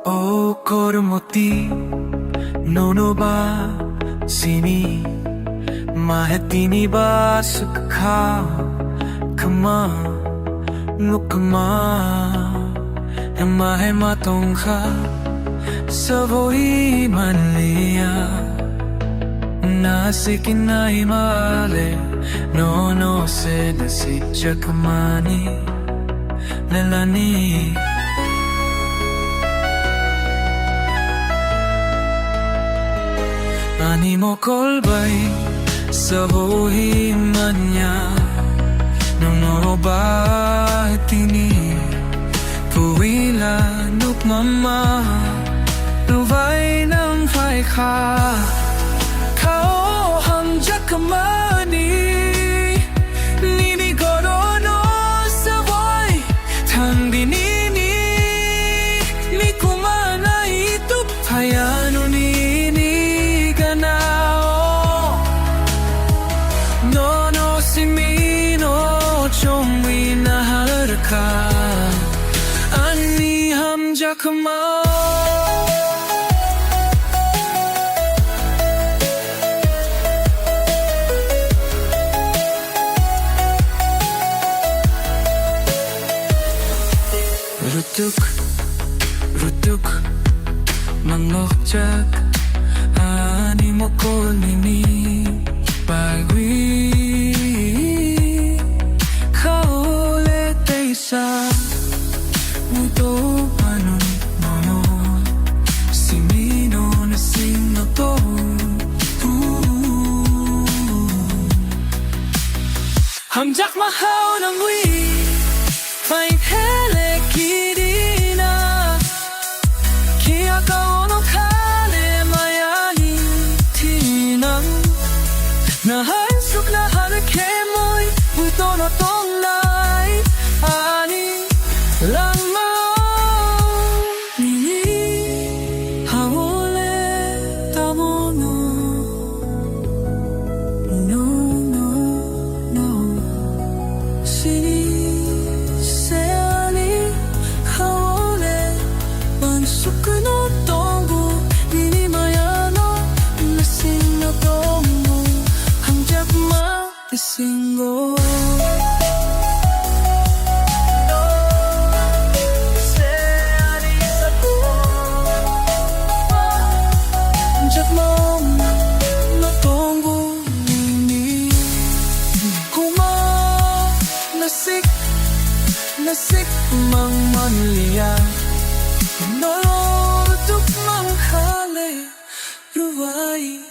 O kormoti nono ba sini mahetini ba sukha kama nukma hema tongkha savoi manliya nasikinai male no se desi chakamani lelani Animo kolbay sabuhi manya Nono ba tini Puwila nukmama Luvay ng phai kha Kao hamjak kamani Nini gorono sabay Tang dinini Ni kumana itup hayano nini Ani hamja kama Rutuk mangokjak ani mokol nini pagwi kaole teisa Muto anon nono simino na sino to Hamjak mahaw ng wi May hele kirina Kia kao no kale mayani tinang Nahansuk na harakemoy Muto no tonglay Ani lang Single Jack mong natonggo nini Kuma nasik mang manliya Nolotuk mang hale ruway